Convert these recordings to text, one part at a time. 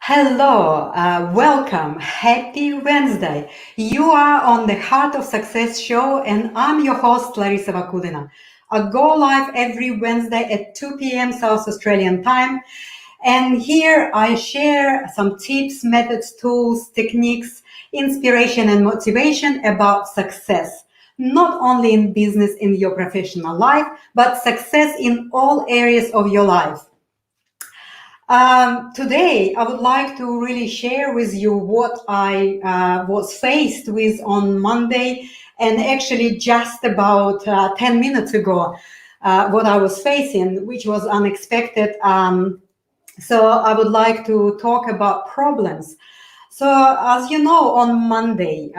Hello, welcome. Happy Wednesday. You are on the Heart of Success show, and I'm your host, Larissa Vakudina. I go live every Wednesday at 2 p.m. South Australian time. And here I share some tips, methods, tools, techniques, inspiration, and motivation about success. Not only in business, in your professional life, but success in all areas of your life. Today, I would like to really share with you what I was faced with on Monday, and actually just about 10 minutes ago, what I was facing, which was unexpected. So I would like to talk about problems. So, as you know, on Monday,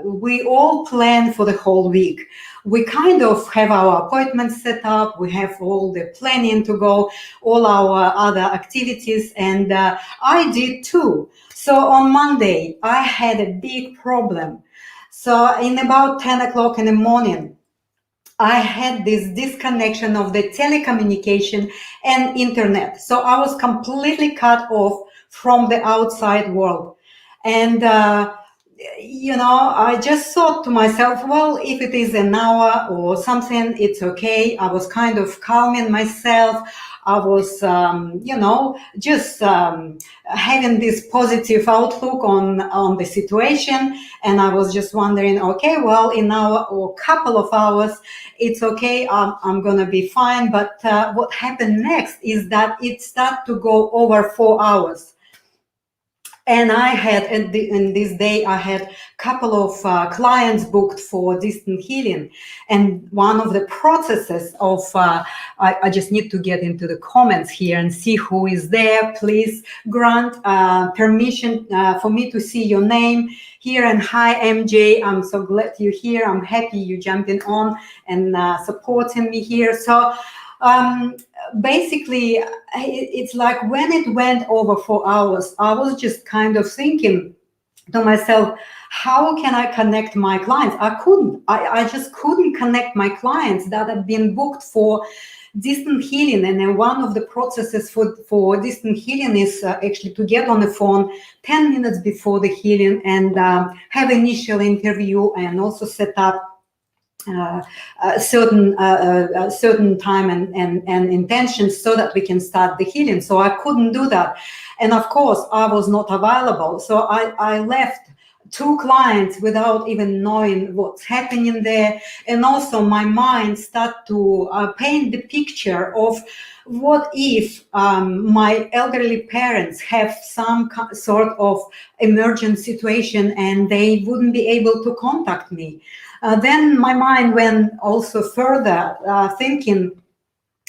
we all plan for the whole week. We kind of have our appointments set up, we have all the planning to go, all our other activities, and I did too. So, on Monday, I had a big problem. So, in about 10 o'clock in the morning, I had this disconnection of the telecommunication and internet. So I was completely cut off from the outside world. And, I just thought to myself, well, if it is an hour or something, it's okay. I was kind of calming myself. I was, just having this positive outlook on the situation. And I was just wondering, okay, well, in hour or couple of hours, it's okay. I'm going to be fine. But what happened next is that it started to go over 4 hours. And I had, in this day, I had a couple of clients booked for distant healing. And one of the processes of, I just need to get into the comments here and see who is there. Please grant permission for me to see your name here. And hi, MJ, I'm so glad you're here. I'm happy you jumping on and supporting me here. So basically, it's like when it went over 4 hours, I was just kind of thinking to myself, how can I connect my clients? I couldn't. I just couldn't connect my clients that had been booked for distant healing. And then one of the processes for distant healing is actually to get on the phone 10 minutes before the healing and have initial interview and also set up certain time and intentions so that we can start the healing. So I couldn't do that. And of course, I was not available. So I left 2 clients without even knowing what's happening there. And also my mind started to paint the picture of what if my elderly parents have some sort of emergent situation and they wouldn't be able to contact me. Then my mind went also further, thinking,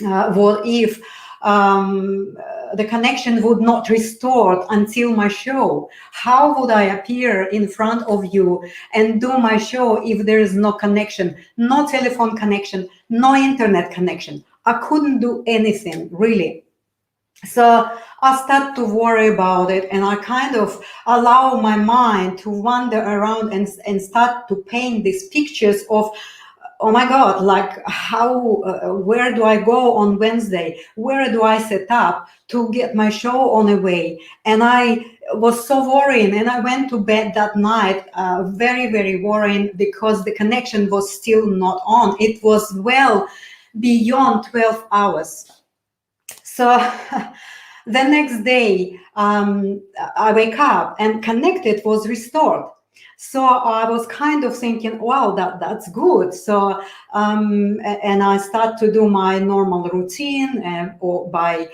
what if the connection would not restore until my show? How would I appear in front of you and do my show if there is no connection, no telephone connection, no internet connection? I couldn't do anything, really. So I start to worry about it, and I kind of allow my mind to wander around and start to paint these pictures of, oh my God, like how, where do I go on Wednesday? Where do I set up to get my show on the way? And I was so worried, and I went to bed that night very, very worried because the connection was still not on. It was well beyond 12 hours. So the next day, I wake up and connected was restored. So I was kind of thinking, wow, that's good. So, and I start to do my normal routine or by,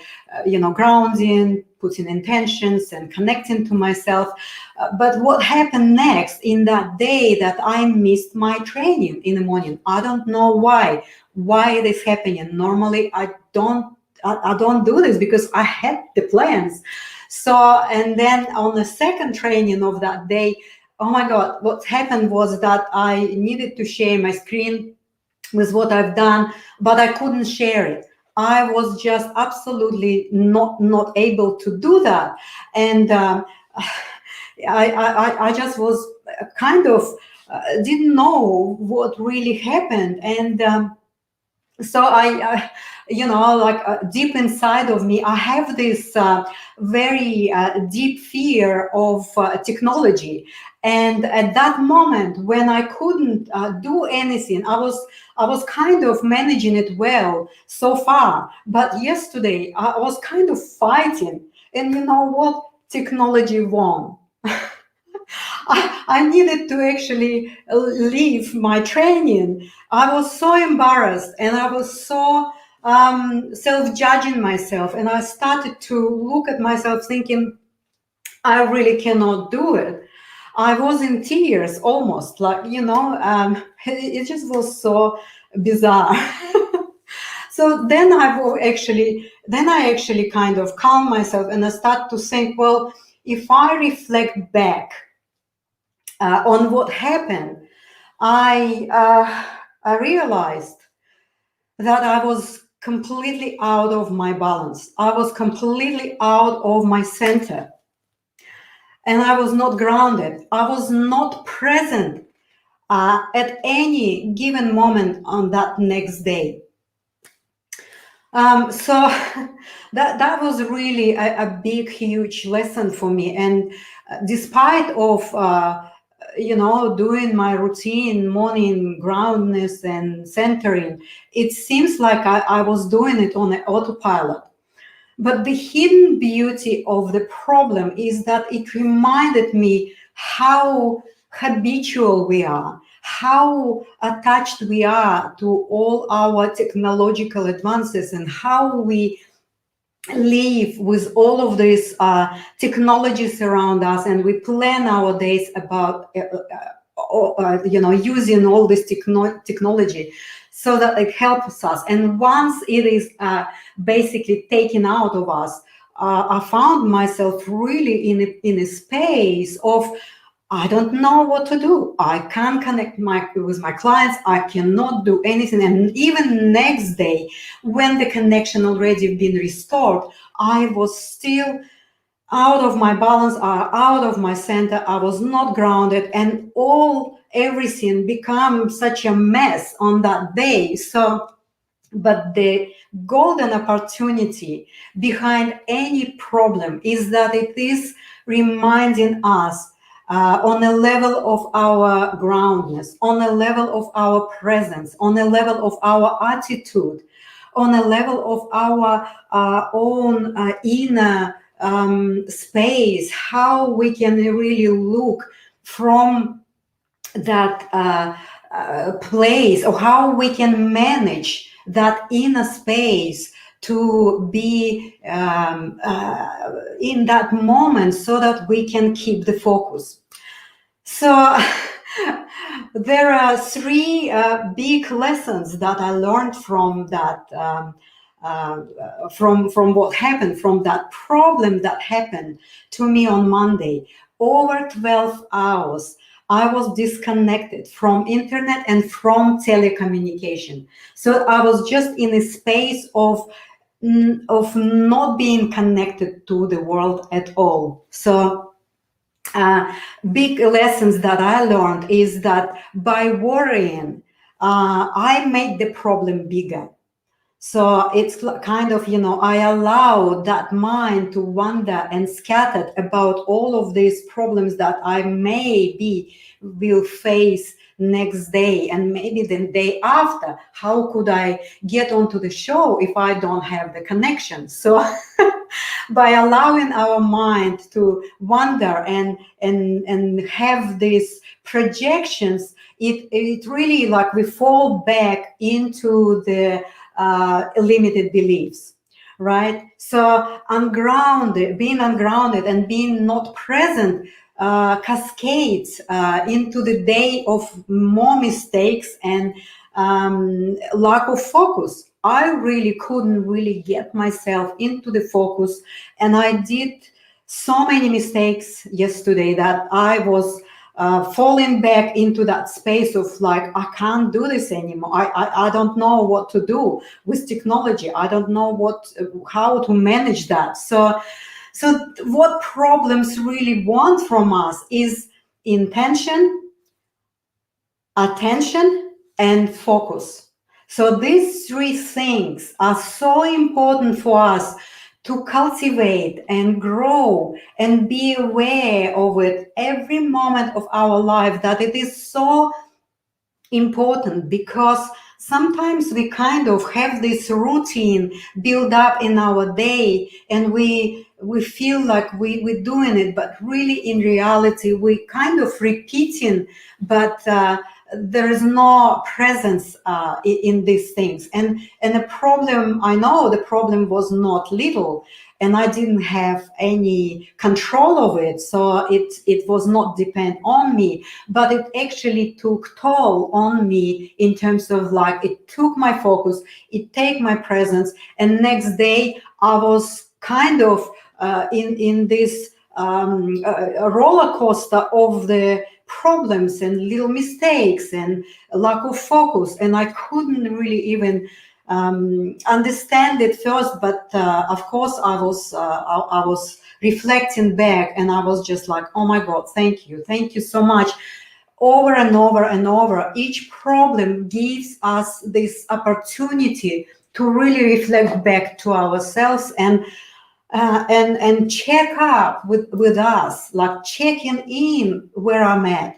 grounding, putting intentions and connecting to myself. But what happened next in that day that I missed my training in the morning? I don't know why it is happening. Normally, I don't do this because I had the plans. So, and then on the second training of that day, oh my God, what happened was that I needed to share my screen with what I've done, but I couldn't share it. I was just absolutely not able to do that. And I just was kind of didn't know what really happened. And So deep inside of me, I have this very deep fear of technology. And at that moment, when I couldn't do anything, I was kind of managing it well so far. But yesterday, I was kind of fighting. And you know what? Technology won. I needed to actually leave my training. I was so embarrassed, and I was so self-judging myself. And I started to look at myself thinking, I really cannot do it. I was in tears almost, like, it just was so bizarre. So then I actually kind of calmed myself, and I start to think, well, if I reflect back on what happened, I realized that I was completely out of my balance. I was completely out of my center, and I was not grounded. I was not present at any given moment on that next day. So that was really a big, huge lesson for me. And despite of doing my routine morning groundness and centering, it seems like I was doing it on an autopilot. But the hidden beauty of the problem is that it reminded me how habitual we are, how attached we are to all our technological advances, and how we live with all of these technologies around us, and we plan our days about using all this technology so that it helps us. And once it is basically taken out of us, I found myself really in a space of, I don't know what to do. I can't connect with my clients. I cannot do anything. And even next day, when the connection already been restored, I was still out of my balance, out of my center. I was not grounded, and everything became such a mess on that day. So, but the golden opportunity behind any problem is that it is reminding us on a level of our groundness, on a level of our presence, on a level of our attitude, on a level of our own inner space, how we can really look from that place, or how we can manage that inner space to be in that moment, so that we can keep the focus. So there are three big lessons that I learned from that, from what happened, from that problem that happened to me on Monday. Over 12 hours, I was disconnected from internet and from telecommunication. So I was just in a space of not being connected to the world at all. So big lessons that I learned is that by worrying, I made the problem bigger. So it's kind of, I allow that mind to wander and scattered about all of these problems that I maybe will face next day, and maybe the day after. How could I get onto the show if I don't have the connection? So by allowing our mind to wander and have these projections, it really, like, we fall back into the limited beliefs, right? So being ungrounded and being not present cascades into the day of more mistakes and lack of focus. I really couldn't really get myself into the focus, and I did so many mistakes yesterday that I was falling back into that space of, like, I can't do this anymore. I don't know what to do with technology. I don't know how to manage that. So what problems really want from us is intention, attention, and focus. So these three things are so important for us to cultivate and grow and be aware of it every moment of our life, that it is so important, because sometimes we kind of have this routine build up in our day, and we feel like we're doing it, but really in reality we kind of repeating, but there is no presence in these things. And the problem, I know the problem was not little, and I didn't have any control of it, so it was not depend on me, but it actually took toll on me in terms of like, it took my focus, it take my presence, and next day I was kind of in this roller coaster of the problems and little mistakes and lack of focus, and I couldn't really even understand it first, but of course I was reflecting back, and I was just like, oh my God, thank you so much. Over and over and over, each problem gives us this opportunity to really reflect back to ourselves and check up with us, like checking in where I'm at.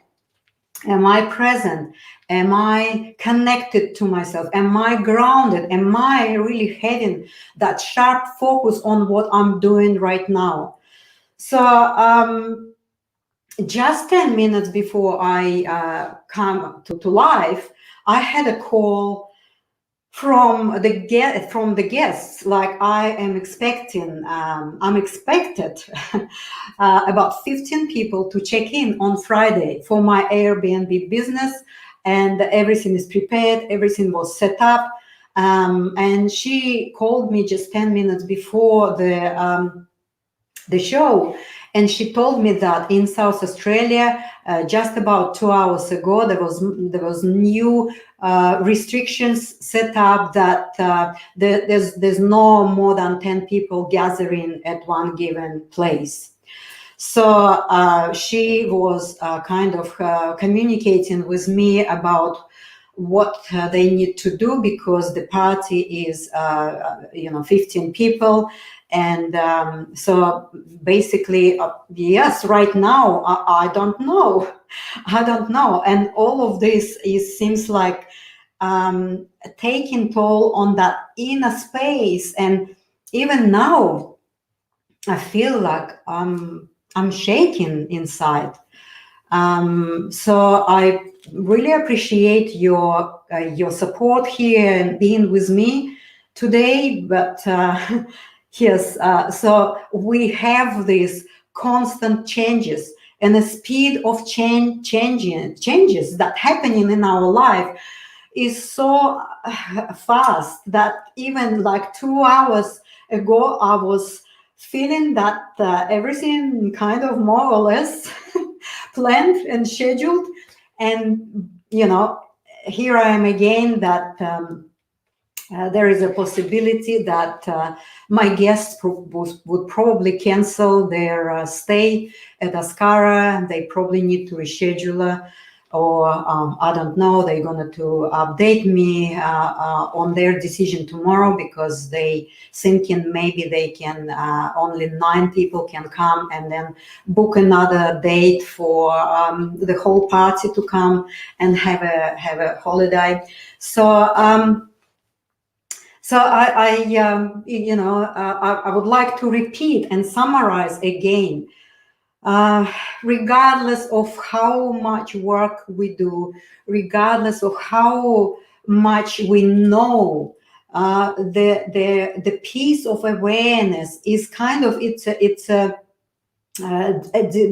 Am I present? Am I connected to myself? Am I grounded? Am I really having that sharp focus on what I'm doing right now? So just 10 minutes before I come to live, I had a call from the guests, like I am expecting, I'm expected about 15 people to check in on Friday for my Airbnb business, and everything is prepared, everything was set up, and she called me just 10 minutes before the show, and she told me that in South Australia, just about 2 hours ago, there was new restrictions set up that there's no more than 10 people gathering at one given place. So she was kind of communicating with me about what they need to do, because the party is 15 people. And so basically, yes, right now, I don't know. I don't know. And all of this seems like taking toll on that inner space. And even now, I feel like I'm shaking inside. So I really appreciate your support here and being with me today. But yes, so we have these constant changes and the speed of changes that happening in our life is so fast that even like 2 hours ago I was feeling that everything kind of more or less planned and scheduled, and here I am again, that there is a possibility that my guests would probably cancel their stay at Ascara. They probably need to reschedule, or I don't know, they're going to update me on their decision tomorrow, because they thinking maybe they can only 9 people can come, and then book another date for the whole party to come and have a holiday. So I would like to repeat and summarize again. Regardless of how much work we do, regardless of how much we know, the piece of awareness is kind of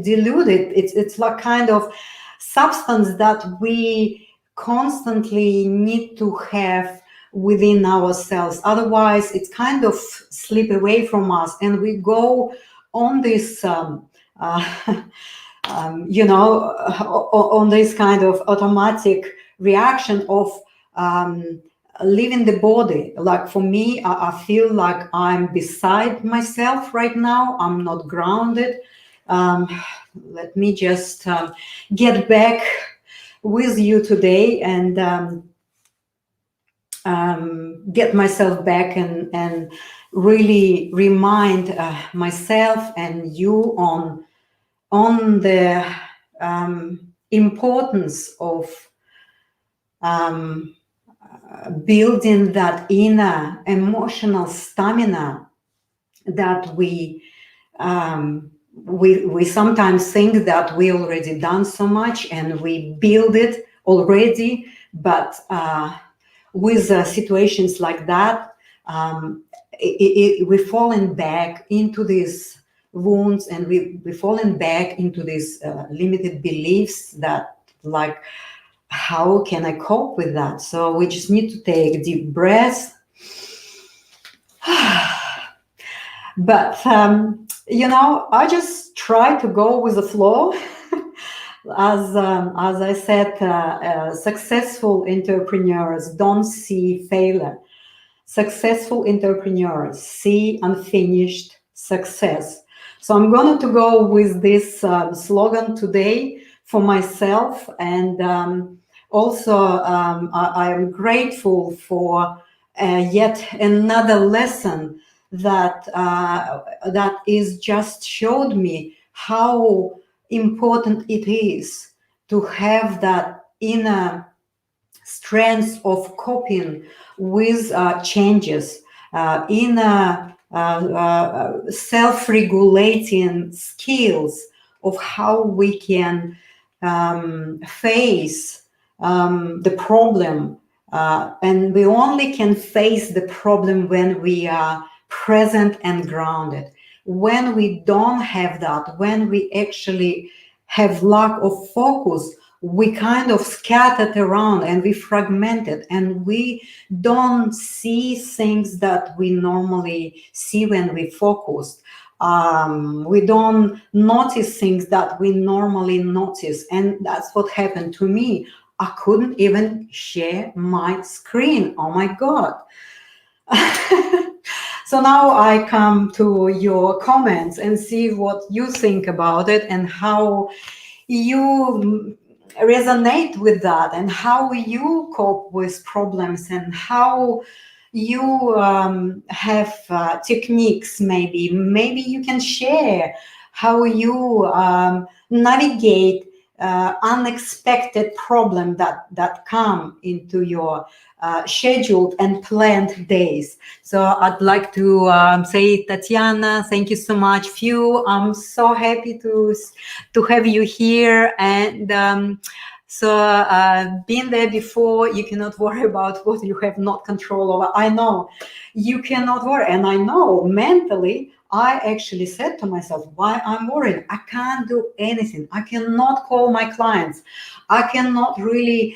diluted. It's like kind of substance that we constantly need to have within ourselves. Otherwise, it's kind of slip away from us, and we go on this. On this kind of automatic reaction of leaving the body. Like for me, I feel like I'm beside myself right now. I'm not grounded. Let me just get back with you today, and get myself back and really remind myself and you on the importance of building that inner emotional stamina that we sometimes think that we already done so much and we build it already, but with situations like that, we're falling back into these wounds, and we're falling back into these limited beliefs that, like, how can I cope with that? So we just need to take deep breaths. But I just try to go with the flow. As I said, successful entrepreneurs don't see failure. Successful entrepreneurs see unfinished success. So I'm going to go with this slogan today for myself, and also I am grateful for yet another lesson that is just showed me how important it is to have that inner strength of coping with changes, inner self-regulating skills of how we can face the problem. And we only can face the problem when we are present and grounded. When we don't have that, when we actually have lack of focus, we kind of scattered around and we fragmented, and we don't see things that we normally see when we focus. We don't notice things that we normally notice, and that's what happened to me. I couldn't even share my screen. Oh my God. So now I come to your comments and see what you think about it and how you resonate with that and how you cope with problems and how you have techniques. Maybe you can share how you navigate unexpected problem that come into your scheduled and planned days. So I'd like to say, Tatiana, thank you so much. I'm so happy to have you here, and been there before. You cannot worry about what you have not control over. I know you cannot worry, and I know mentally I actually said to myself, why I'm worried? I can't do anything. I cannot call my clients. I cannot really,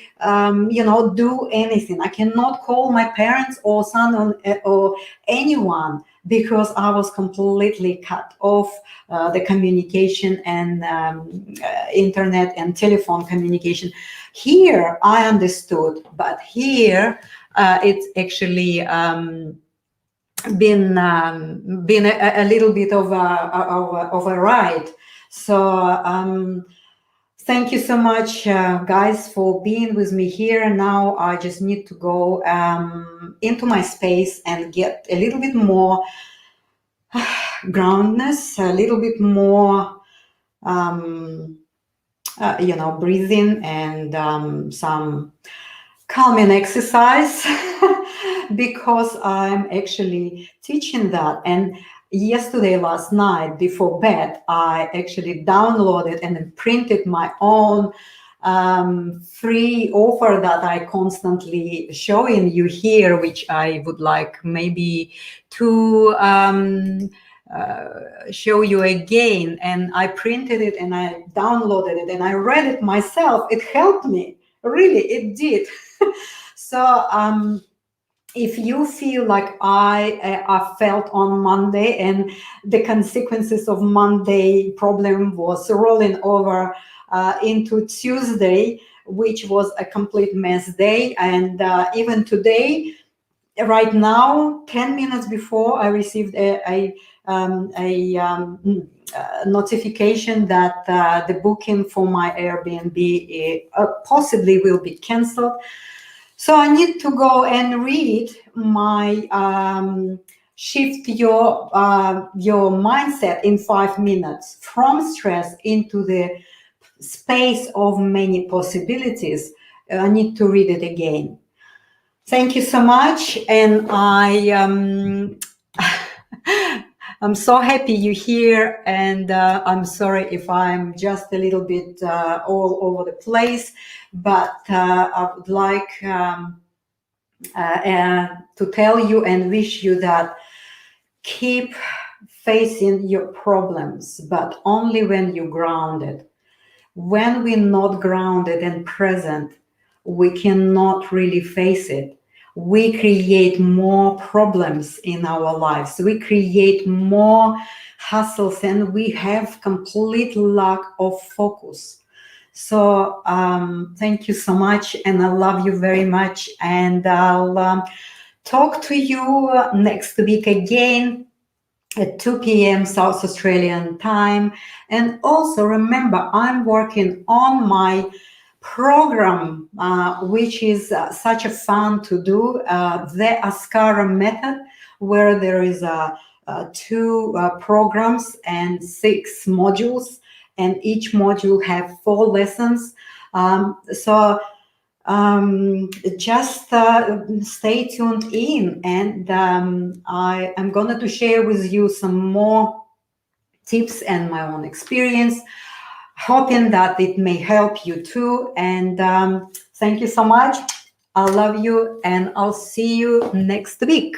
do anything. I cannot call my parents or son or anyone, because I was completely cut off the communication and internet and telephone communication. Here I understood, but here it's actually been a little bit of a ride. So thank you so much, guys, for being with me here. Now I just need to go into my space and get a little bit more groundness, a little bit more breathing and some calming exercise because I'm actually teaching that. And last night before bed, I actually downloaded and printed my own free offer that I constantly showing you here, which I would like maybe to show you again. And I printed it and I downloaded it and I read it myself. It helped me, really, it did. So if you feel like I felt on Monday, and the consequences of Monday problem was rolling over into Tuesday, which was a complete mess day, and even today, right now, 10 minutes before, I received a notification that the booking for my Airbnb possibly will be canceled. So I need to go and read my shift your mindset in 5 minutes from stress into the space of many possibilities. I need to read it again. Thank you so much, and I'm so happy you're here, and I'm sorry if I'm just a little bit all over the place, but I would like to tell you and wish you that keep facing your problems, but only when you're grounded. When we're not grounded and present, we cannot really face it. We create more problems in our lives. We create more hassles, and we have complete lack of focus. So thank you so much, and I love you very much. And I'll talk to you next week again at 2 p.m. South Australian time. And also remember, I'm working on my program, which is such a fun to do, the Askara method, where there is two programs and 6 modules, and each module have 4 lessons. So just stay tuned in, and I am going to share with you some more tips and my own experience, hoping that it may help you too. And thank you so much. I love you, and I'll see you next week.